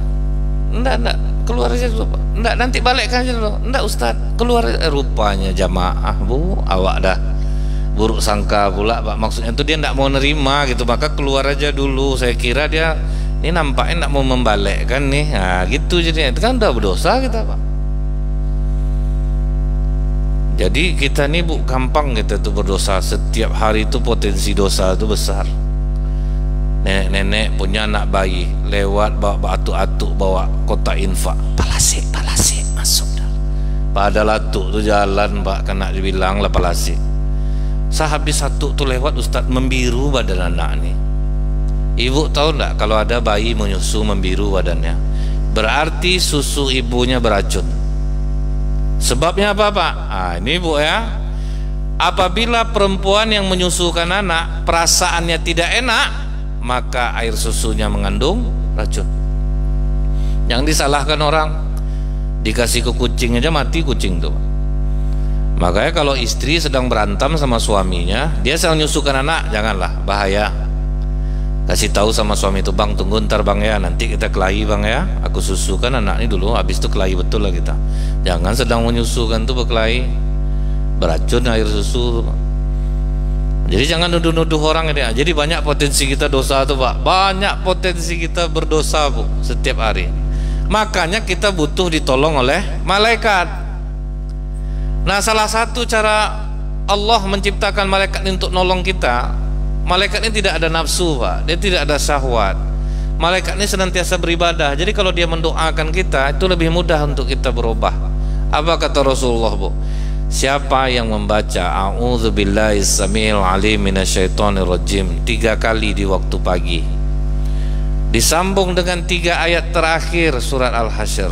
enggak, keluar aja dulu, Pak. Enggak, nanti balikkan aja dulu. Enggak, Ustaz, keluar. Rupanya jamaah, Bu, awak dah buruk sangka pula, Pak. Maksudnya itu dia enggak mau nerima gitu, maka keluar aja dulu. Saya kira dia ini nampaknya enggak mau membalikkan nih. Nah, gitu jadinya. Itu kan udah berdosa kita, Pak. Jadi kita nih, Bu, gampang kita tuh berdosa. Setiap hari itu potensi dosa itu besar. Nenek-nenek punya anak bayi, lewat bawa atuk-atuk bawa kotak infak, palasik masuk dah. Padahal atuk tuh jalan, Pak, kena dibilang lah palasik. Sehabis atuk tuh lewat, Ustaz, membiru badan anak nih. Ibu tahu enggak kalau ada bayi menyusu membiru badannya, berarti susu ibunya beracun. Sebabnya apa, Pak? Ini, Bu, ya. Apabila perempuan yang menyusukan anak perasaannya tidak enak, maka air susunya mengandung racun. Yang disalahkan orang, dikasih ke kucing aja mati kucing tuh. Makanya kalau istri sedang berantem sama suaminya, dia sedang menyusukan anak, janganlah, bahaya. Kasih tahu sama suami itu, Bang, tunggu ntar, Bang, ya, nanti kita kelahi, Bang, ya, aku susukan anak ini dulu, habis itu kelahi betul lah kita. Jangan sedang menyusukan tuh berkelahi, beracun air susu. Jadi jangan nuduh-nuduh orang ini. Jadi banyak potensi kita dosa tuh, Pak. Banyak potensi kita berdosa, Bu, setiap hari. Makanya kita butuh ditolong oleh malaikat. Nah, salah satu cara Allah menciptakan malaikat untuk nolong kita, malaikat ini tidak ada nafsu, Pak. Dia tidak ada syahwat. Malaikat ini senantiasa beribadah. Jadi kalau dia mendoakan kita, itu lebih mudah untuk kita berubah. Apa kata Rasulullah, Bu? Siapa yang membaca a'udzubillahi samiil alim minasyaitonir rajim 3 kali di waktu pagi, disambung dengan 3 ayat terakhir surat Al-Hasyr,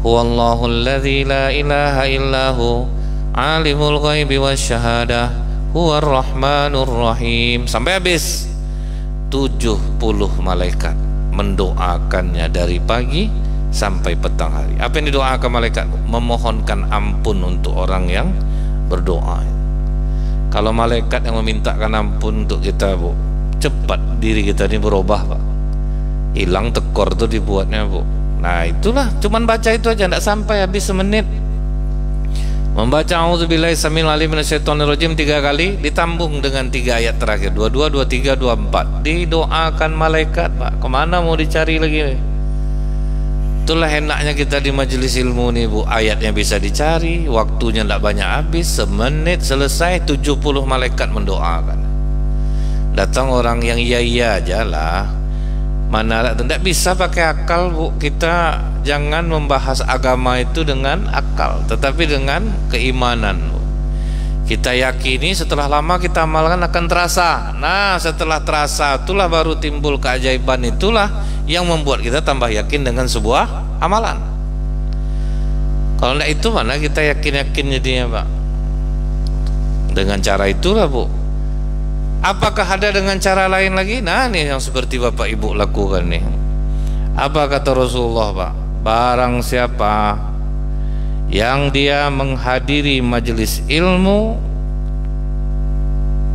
huwallahul ladzi la ilaha illahu alimul ghaibi wasyahadah huwar rahmanur rahim, sampai habis, 70 malaikat mendoakannya dari pagi sampai petang hari. Apa yang didoakan malaikat? Memohonkan ampun untuk orang yang berdoa. Kalau malaikat yang memintakan ampun untuk kita, Bu, cepat diri kita ini berubah, Pak. Hilang tekor tuh dibuatnya, Bu. Nah, itulah, cuman baca itu aja, tidak sampai habis semenit. Membaca a'udzubillahi samiil alim minasyaitonir rajim 3 kali, ditambung dengan 3 ayat terakhir, 22, 23, 24, didoakan malaikat, Pak. Kemana mau dicari lagi nih? Itulah enaknya kita di majelis ilmu nih, Bu. Ayatnya bisa dicari, waktunya tidak banyak habis, semenit selesai, 70 malaikat mendoakan. Datang orang yang iya aja lah, mana tidak bisa pakai akal, Bu. Kita jangan membahas agama itu dengan akal, tetapi dengan keimanan, Bu. Kita yakini, setelah lama kita amalkan akan terasa. Nah, setelah terasa itulah baru timbul keajaiban, itulah yang membuat kita tambah yakin dengan sebuah amalan. Kalau tidak itu mana kita yakin-yakin jadinya, Pak. Dengan cara itulah, Bu. Apakah ada dengan cara lain lagi? Nah, ini yang seperti Bapak Ibu lakukan nih. Apa kata Rasulullah, Pak? Barang siapa yang dia menghadiri majelis ilmu,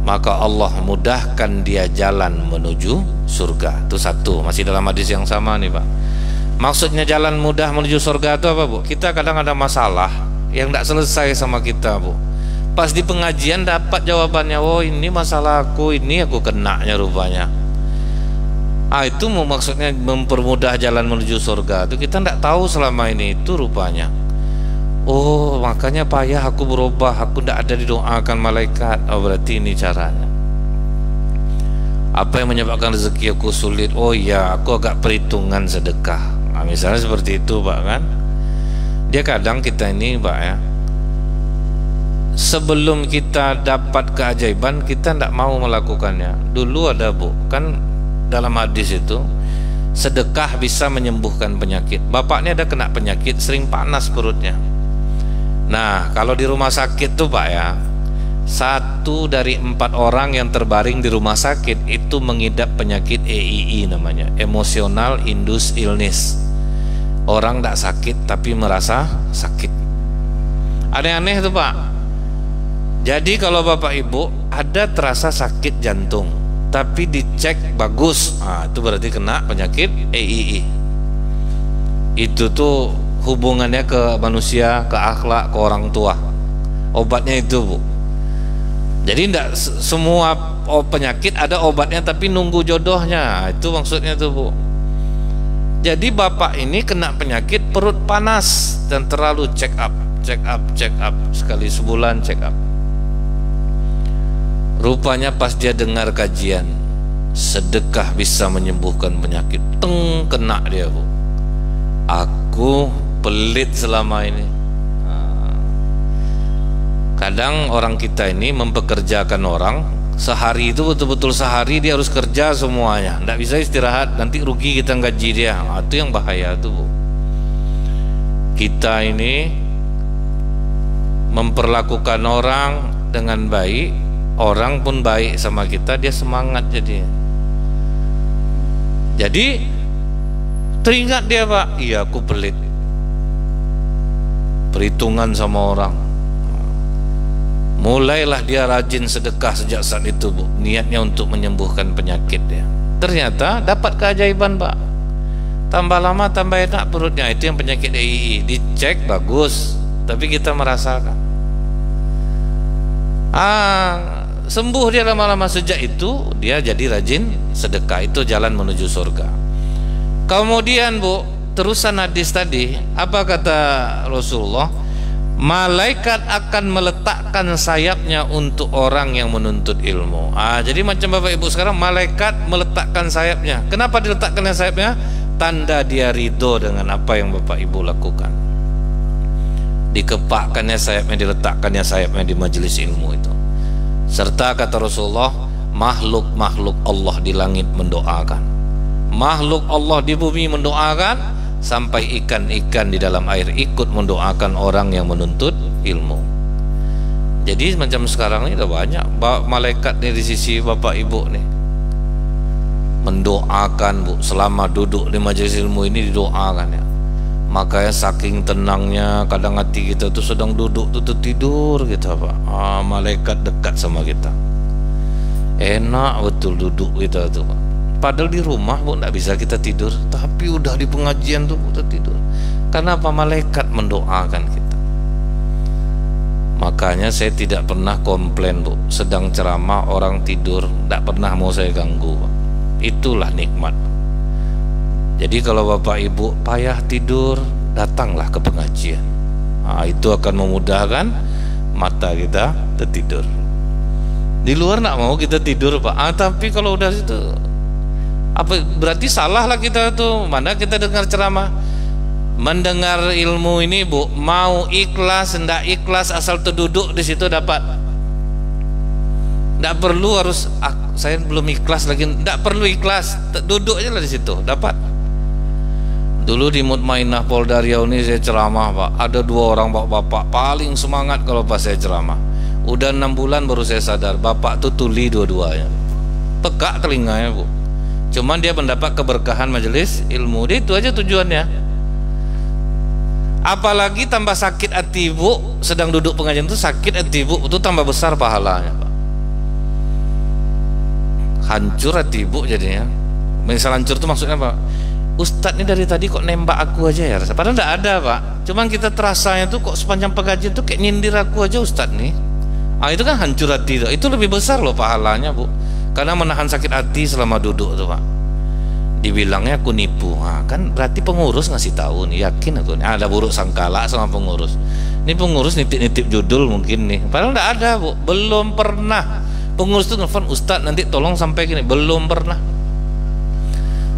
maka Allah mudahkan dia jalan menuju surga. Itu satu, masih dalam hadis yang sama nih, Pak. Maksudnya jalan mudah menuju surga itu apa, Bu? Kita kadang ada masalah yang tidak selesai sama kita, Bu. Pas di pengajian dapat jawabannya, oh ini masalah aku, ini aku kenanya rupanya. Itu maksudnya mempermudah jalan menuju surga. Itu kita tidak tahu selama ini itu rupanya. Oh, makanya payah aku berubah, aku tidak ada didoakan malaikat. Oh, berarti ini caranya. Apa yang menyebabkan rezeki aku sulit? Oh iya, aku agak perhitungan sedekah. Nah, misalnya seperti itu Pak kan. Dia kadang kita ini Pak ya, sebelum kita dapat keajaiban kita tidak mau melakukannya. Dulu ada Bu, kan dalam hadis itu sedekah bisa menyembuhkan penyakit. Bapaknya ada kena penyakit, sering panas perutnya. Nah kalau di rumah sakit tuh Pak ya, 1 dari 4 orang yang terbaring di rumah sakit itu mengidap penyakit EII namanya, emotional induced illness. Orang tidak sakit tapi merasa sakit. Aneh-aneh tuh Pak. Jadi kalau Bapak Ibu ada terasa sakit jantung tapi dicek bagus, itu berarti kena penyakit EII. Itu tuh hubungannya ke manusia, ke akhlak, ke orang tua. Obatnya itu Bu. Jadi tidak semua penyakit ada obatnya tapi nunggu jodohnya. Itu maksudnya tuh Bu. Jadi bapak ini kena penyakit perut panas dan terlalu check up sekali sebulan check up. Rupanya pas dia dengar kajian sedekah bisa menyembuhkan penyakit, kena dia Bu. Aku pelit selama ini. Kadang orang kita ini mempekerjakan orang sehari itu betul-betul sehari dia harus kerja semuanya, tidak bisa istirahat, nanti rugi kita gaji dia. Itu yang bahaya tuh Bu. Kita ini memperlakukan orang dengan baik, orang pun baik sama kita, dia semangat jadi teringat dia Pak, iya aku pelit, perhitungan sama orang. Mulailah dia rajin sedekah sejak saat itu Bu, niatnya untuk menyembuhkan penyakit dia. Ternyata dapat keajaiban Pak, tambah lama tambah enak perutnya. Itu yang penyakit EII, dicek bagus tapi kita merasakan sembuh dia lama-lama. Sejak itu dia jadi rajin sedekah, itu jalan menuju surga. Kemudian Bu, terusan hadis tadi, apa kata Rasulullah? Malaikat akan meletakkan sayapnya untuk orang yang menuntut ilmu. Jadi macam Bapak Ibu sekarang, malaikat meletakkan sayapnya. Kenapa diletakkannya sayapnya? Tanda dia ridho dengan apa yang Bapak Ibu lakukan. Dikepakkannya sayapnya, diletakkannya sayapnya di majelis ilmu itu. Serta kata Rasulullah, makhluk-makhluk Allah di langit mendoakan, makhluk Allah di bumi mendoakan, sampai ikan-ikan di dalam air ikut mendoakan orang yang menuntut ilmu. Jadi macam sekarang ini udah banyak malaikat nih di sisi Bapak Ibu nih mendoakan Bu, selama duduk di majelis ilmu ini didoakan ya. Makanya saking tenangnya kadang hati kita tuh sedang duduk tuh tertidur gitu Pak. Malaikat dekat sama kita, enak betul duduk kita tuh Pak. Padahal di rumah Bu tidak bisa kita tidur, tapi udah di pengajian tuh kita tidur. Karena apa? Malaikat mendoakan kita. Makanya saya tidak pernah komplain Bu, sedang ceramah orang tidur, tidak pernah mau saya ganggu Pak. Itulah nikmat. Jadi kalau Bapak Ibu payah tidur, datanglah ke pengajian. Itu akan memudahkan mata kita tertidur. Di luar tidak mau kita tidur Pak. Tapi kalau udah situ, apa berarti salah lah kita tuh. Mana kita dengar ceramah, mendengar ilmu ini Bu, mau ikhlas ndak ikhlas asal terduduk di situ dapat. Ndak perlu harus saya belum ikhlas lagi, ndak perlu ikhlas, duduk aja lah di situ dapat. Dulu di Mutmainah Polda Riau ini saya ceramah Pak, ada 2 orang bapak paling semangat kalau pas saya ceramah. Udah 6 bulan baru saya sadar bapak tuh tuli dua-duanya, pegak telinganya Bu. Cuman dia mendapat keberkahan majelis ilmu, dia itu aja tujuannya. Apalagi tambah sakit hati Bu, sedang duduk pengajian itu sakit hati Bu, itu tambah besar pahalanya Pak. Hancur hati Bu jadinya. Misal hancur itu maksudnya apa? Ustadz ini dari tadi kok nembak aku aja ya, padahal enggak ada Pak. Cuman kita terasanya tuh kok sepanjang pengajian tuh kayak nyindir aku aja Ustadz nih. Itu kan hancur hati itu lebih besar loh pahalanya Bu. Karena menahan sakit hati selama duduk tuh Pak. dibilangnya aku nipu. Kan berarti pengurus ngasih tahu nih, yakin aku nih ada buruk sangkala sama pengurus. Ini pengurus nitip-nitip judul mungkin nih, padahal enggak ada, Bu. Belum pernah pengurus itu nelfon, Ustadz nanti tolong sampai gini, belum pernah.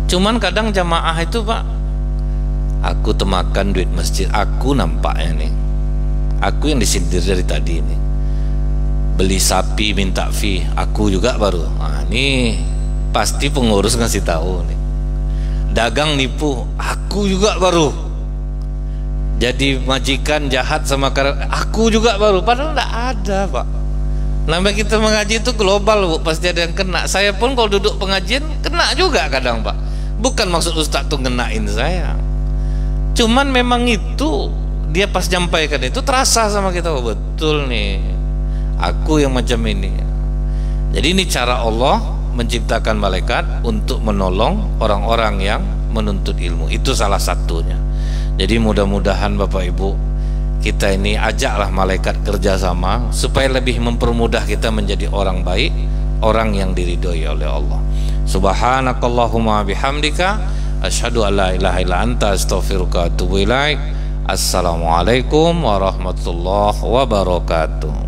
Cuman kadang jamaah itu, Pak, aku temakan duit masjid, aku nampaknya nih, aku yang disindir dari tadi nih, beli sapi minta fee, aku juga baru. Ini pasti pengurus ngasih tahu nih. Dagang nipu, aku juga baru. Jadi majikan jahat sama aku juga baru. Padahal enggak ada, Pak. Namanya kita mengaji itu global, Bu, pasti ada yang kena. Saya pun kalau duduk pengajian kena juga kadang, Pak. Bukan maksud Ustaz tuh ngenain saya, cuman memang itu dia pas nyampaikan itu terasa sama kita, oh, betul nih, aku yang macam ini. Jadi ini cara Allah menciptakan malaikat untuk menolong orang-orang yang menuntut ilmu. Itu salah satunya. Jadi mudah-mudahan Bapak Ibu, kita ini ajaklah malaikat kerjasama supaya lebih mempermudah kita menjadi orang baik, orang yang diridhoi oleh Allah. Subhanakallahumma bihamdika asyhadu an la ilaha illa anta astaghfiruka wa atubu ilaik. Assalamualaikum warahmatullahi wabarakatuh.